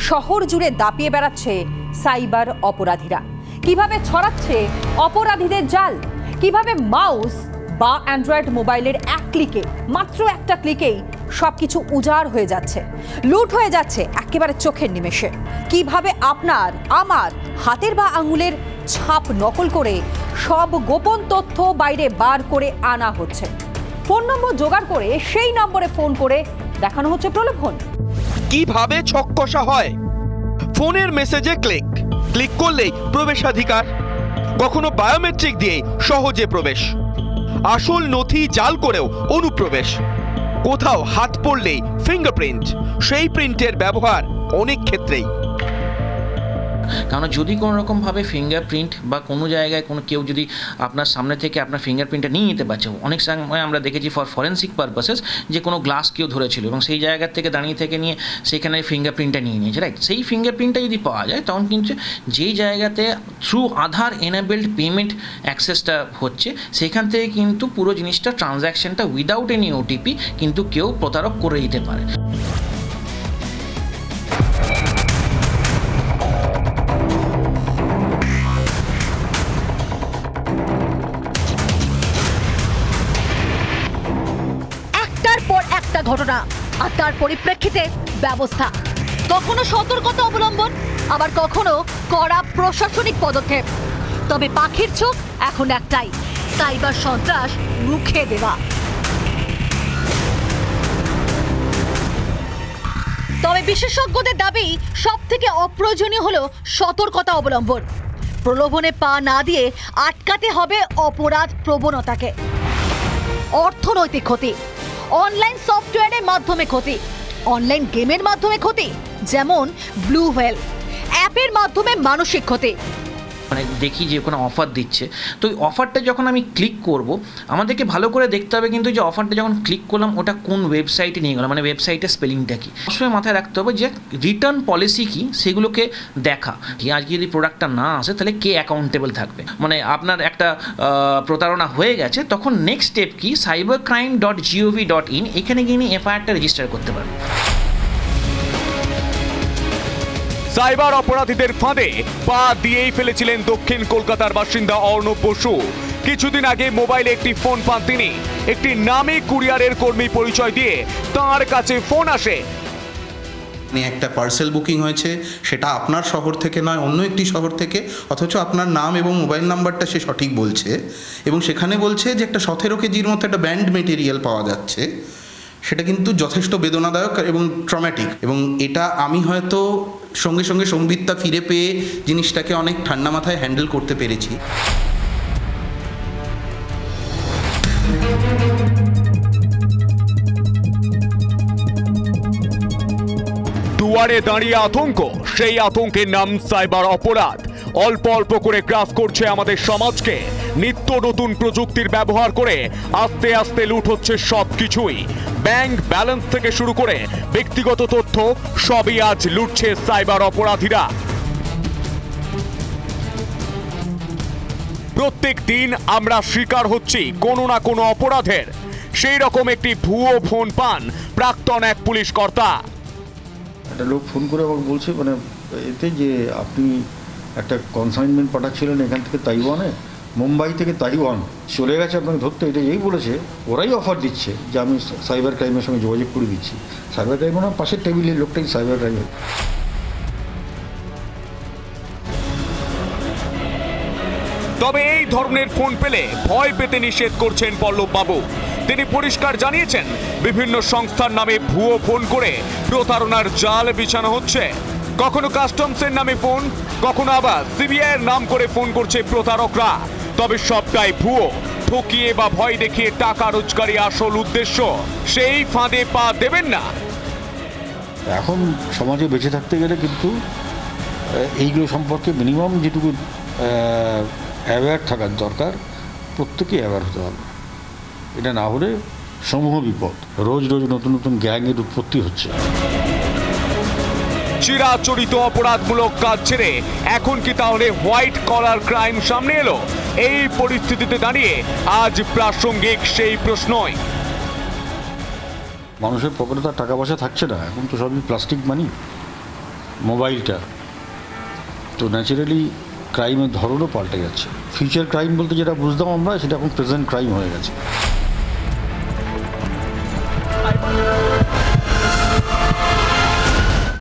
শহর জুড়ে দাপিয়ে বেড়াচ্ছে সাইবার অপরাধীরা। কিভাবে ছড়াচ্ছে অপরাধীদের জাল, কিভাবে মাউস বা অ্যান্ড্রয়েড মোবাইলের মাত্র একটা ক্লিকেই সবকিছু উজাড় হয়ে যাচ্ছে, লুট হয়ে যাচ্ছে একেবারে চোখের নিমেষে। কিভাবে আপনার আমার হাতের বা আঙুলের ছাপ নকল করে সব গোপন তথ্য বাইরে বার করে আনা হচ্ছে। ফোন নম্বর জোগাড় করে সেই নম্বরে ফোন করে দেখানো হচ্ছে প্রলোভন। কিভাবে ছক কষা হয়? ফোনের মেসেজে ক্লিক করলেই প্রবেশাধিকার, কখনো বায়োমেট্রিক দিয়ে সহজে প্রবেশ, আসল নথি জাল করেও অনুপ্রবেশ, কোথাও হাত পড়লেই ফিঙ্গারপ্রিন্ট, সেই প্রিন্টের ব্যবহার অনেক ক্ষেত্রেই। কারণ যদি কোনো রকমভাবে ফিঙ্গারপ্রিন্ট বা কোনো জায়গায় কেউ যদি আপনার সামনে থেকে আপনার ফিঙ্গারপ্রিন্টটা নিয়ে নিতে পারছে, অনেক সময় আমরা দেখেছি ফরেন্সিক পারপাসেস যে কোনো গ্লাস কেউ ধরেছিল এবং সেই জায়গার থেকে দাঁড়িয়ে থেকে নিয়ে সেখানে ফিঙ্গারপ্রিন্টটা নিয়ে নিয়েছে, রাইট? সেই ফিঙ্গারপ্রিন্টটা যদি পাওয়া যায় তখন কিন্তু যেই জায়গাতে থ্রু আধার এনেবেলড পেমেন্ট অ্যাক্সেসটা হচ্ছে সেখান থেকে কিন্তু পুরো জিনিসটা ট্রানজ্যাকশনটা উইদাউট এনি ওটিপি কিন্তু কেউ প্রতারক করে দিতে পারে। ঘটনা আর তার পরিপ্রেক্ষিতে ব্যবস্থা, কখনো সতর্কতা অবলম্বন, আবার কখনো কড়া প্রশাসনিক পদক্ষেপ। তবে পাখির চোখ এখন একটাই, সাইবার সন্ত্রাস রুখে দেওয়া। তবে বিশেষজ্ঞদের দাবি সবথেকে অপ্রয়োজনীয় হলো সতর্কতা অবলম্বন। প্রলোভনে পা না দিয়ে আটকাতে হবে অপরাধ প্রবণতাকে। অর্থনৈতিক ক্ষতি, অনলাইন সফটওয়্যারের মাধ্যমে ক্ষতি, অনলাইন গেমের মাধ্যমে ক্ষতি, যেমন ব্লু হোয়েল, অ্যাপের মাধ্যমে মানসিক ক্ষতি। মানে দেখি যে কোনো অফার দিচ্ছে, তো ওই অফারটা যখন আমি ক্লিক করব আমাদেরকে ভালো করে দেখতে হবে কিন্তু যে অফারটা যখন ক্লিক করলাম ওটা কোন ওয়েবসাইটে নিয়ে গেলাম, মানে ওয়েবসাইটের স্পেলিংটা কি। অবশ্যই মাথায় রাখতে হবে যে রিটার্ন পলিসি কি সেগুলোকে দেখা, কি আজকে যদি প্রোডাক্টটা না আসে তাহলে কে অ্যাকাউন্টেবল থাকবে। মানে আপনার একটা প্রতারণা হয়ে গেছে তখন নেক্সট স্টেপ কি, cybercrime.gov.in এখানে গিয়ে এফআইআরটা রেজিস্টার করতে পারবে। সাইবার অপরাধীদের ফাঁদে পা দিয়েই ফেলেছিলেন দক্ষিণ কলকাতার বাসিন্দা অর্ণব বসু। কিছুদিন আগে মোবাইলে একটি ফোন পান তিনি। একটি নামী কুরিয়ারের কর্মী পরিচয় দিয়ে তার কাছে ফোন আসে। একটা পার্সেল বুকিং হয়েছে, সেটা আপনার শহর থেকে নয় অন্য একটি শহর থেকে, অথচ আপনার নাম এবং মোবাইল নাম্বারটা সে সঠিক বলছে এবং সেখানে বলছে যে একটা 17 কেজির মতো একটা ব্যান্ড মেটেরিয়াল পাওয়া যাচ্ছে। সেটা কিন্তু যথেষ্ট বেদনাদায়ক এবং ট্রমেটিক, এবং এটা আমি হয়তো সঙ্গে সঙ্গে সম্বিতটা ফিরে পেয়ে জিনিসটাকে অনেক ঠান্ডা মাথায় হ্যান্ডেল করতে পেরেছি। দুয়ারে দাঁড়িয়ে আতঙ্ক, সেই আতঙ্কের নাম সাইবার অপরাধ। অল্প অল্প করে গ্রাস করছে আমাদের সমাজকে। নিত্য নতুন প্রযুক্তির ব্যবহার করে আস্তে আস্তে লুট হচ্ছে সবকিছুই। ব্যাংক ব্যালেন্স থেকে শুরু করে ব্যক্তিগত তথ্য সবই আজ লুটছে সাইবার অপরাধীরা। প্রত্যেক দিন আমরা শিকার হচ্ছি কোনো না কোনো অপরাধের। সেই রকম একটি ভুয়ো ফোন পান প্রাক্তন এক পুলিশ কর্তা। একটা লোক ফোন করে আমাকে বলছে, মানে এতে যে আপনি একটা কনসাইনমেন্ট পাঠাচ্ছিলেন এখান থেকে তাইওয়ানে, মুম্বাই থেকে তাইওয়ান চলে গেছে আপনাকে ধরতে, এটা এই বলেছে। ওরাই অফার দিচ্ছে যে আমি সাইবার ক্রাইমের সঙ্গে যোগাযোগ করে দিচ্ছি। সাইবার ক্রাইম না, পাশের টেবিলের লোকটাই সাইবার ক্রাইম। তবে এই ধরনের ফোন পেলে ভয় পেতে নিষেধ করছেন পল্লব বাবু। তিনি পরিষ্কার জানিয়েছেন বিভিন্ন সংস্থার নামে ভুয়ো ফোন করে প্রতারণার জাল বিছানো হচ্ছে। কখনো কাস্টমসের নামে ফোন, কখনো আবার সিবিআইয়ের নাম করে ফোন করছে প্রতারকরা। তবে সবটাই ভুয়ো, ঠকিয়ে বা ভয় দেখিয়ে টাকা রোজগারই আসল উদ্দেশ্য। সেই ফাঁদে পা দেবেন না। এখন সমাজে বেঁচে থাকতে গেলে কিন্তু এইগুলো সম্পর্কে মিনিমাম যেটুকু অ্যাওয়্যার থাকার দরকার, প্রত্যেকেই অ্যাওয়্যার হতে হবে। এটা না হলে সমূহ বিপদ। রোজ রোজ নতুন নতুন গ্যাংয়ের উৎপত্তি হচ্ছে। চিরাচরিত অপরাধমূলক কাজ ছেড়ে এখন কি তাহলে হোয়াইট কলার ক্রাইম সামনে এলো? এই পরিস্থিতিতে দাঁড়িয়ে আজ প্রাসঙ্গিক সেই প্রশ্নই। মানুষের পকেটে তার টাকা পয়সা থাকছে না, এখন তো সবই প্লাস্টিক মানি। মোবাইলটা, তো ন্যাচারালি ক্রাইমের ধরনও পাল্টে যাচ্ছে। ফিউচার ক্রাইম বলতে যেটা বুঝতাম আমরা, সেটা এখন প্রেজেন্ট ক্রাইম হয়ে গেছে।